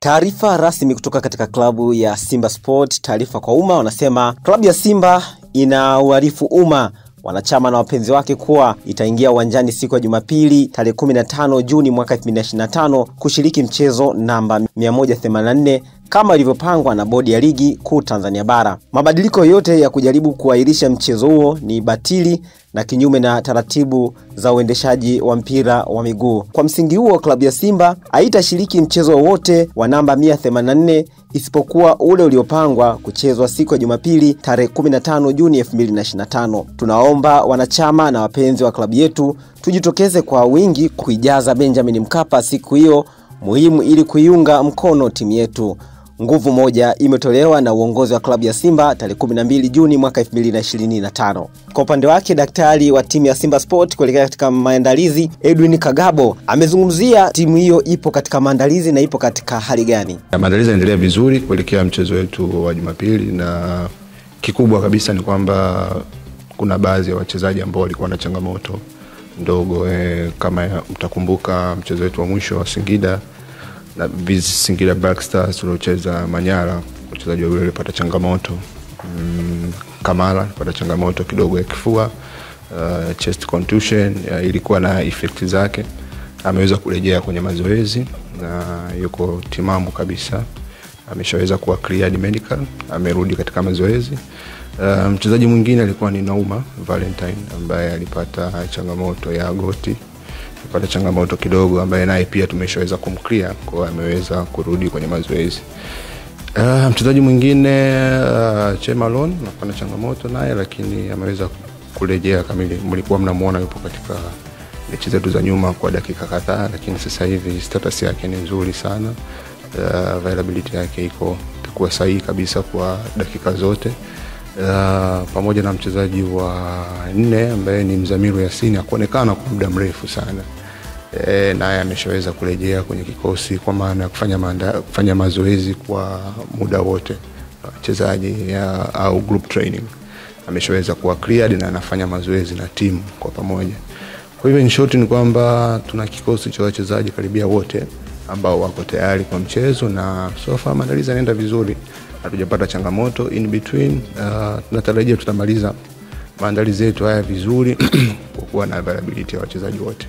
Taarifa rasmi kutoka katika klabu ya Simba Sport. Taarifa kwa umma wanasema klabu ya Simba inaarifu umma, wanachama na wapenzi wake kuwa itaingia uwanjani siku ya Jumapili tarehe 15 Juni mwaka 2025 kushiriki mchezo namba 184 kama ilivyopangwa na bodi ya ligi kuu Tanzania bara. Mabadiliko yote ya kujaribu kuahirisha mchezo huo ni batili na kinyume na taratibu za uendeshaji wa mpira wa miguu. Kwa msingi huo, klabu ya Simba haitashiriki mchezo wote wa namba 184 isipokuwa ule uliopangwa kuchezwa siku ya Jumapili tarehe 15 Juni 2025. Tunaomba wanachama na wapenzi wa klabu yetu tujitokeze kwa wingi kuijaza Benjamin Mkapa siku hiyo muhimu ili kuiunga mkono timu yetu. Nguvu moja imetolewa na uongozi wa klabu ya Simba tarehe 12 Juni mwaka 2025. Kwa upande wake, daktari wa timu ya Simba Sport kuelekea katika maandalizi, Edwin Kagabo, amezungumzia timu hiyo ipo katika maandalizi na ipo katika hali gani. Maandalizi yanaendelea vizuri kuelekea mchezo wetu wa Jumapili, na kikubwa kabisa ni kwamba kuna baadhi ya wachezaji ambao walikuwa na changamoto ndogo. Kama mtakumbuka mchezo wetu wa mwisho wa Singida na Singida Black Stars tuliocheza Manyara, wachezaji wawili walipata changamoto. Kamala alipata changamoto kidogo ya kifua, chest contusion, ilikuwa na effect zake. Ameweza kurejea kwenye mazoezi na yuko timamu kabisa, ameshaweza kuwa cleared medical, amerudi katika mazoezi. Mchezaji mwingine alikuwa ni Nauma Valentine ambaye alipata changamoto ya goti, alipata changamoto kidogo, ambaye naye pia tumeshaweza kumclear, kwa ameweza kurudi kwenye mazoezi. Mchezaji mwingine Chemalon alipata changamoto naye, lakini ameweza kurejea kamili. Mlikuwa mnamuona yupo katika mechi zetu za nyuma kwa dakika kadhaa, lakini sasa hivi status yake ni nzuri sana. Availability yake itakuwa sahihi kabisa kwa dakika zote. Pamoja na mchezaji wa 4 ambaye ni Mzamiru Yasini, hakuonekana kwa muda mrefu sana. Naye ameshaweza kurejea kwenye kikosi, kwa maana ya kufanya mazoezi kwa muda wote. Wachezaji au group training ameshaweza kuwa cleared na anafanya mazoezi na timu kwa pamoja. Kwa hivyo in short ni kwamba tuna kikosi cha wachezaji karibia wote ambao wako tayari kwa mchezo, na so far maandalizi yanaenda vizuri. Hatujapata changamoto in between. Tunatarajia tutamaliza maandalizi yetu haya vizuri kwa kuwa na availability ya wachezaji wote.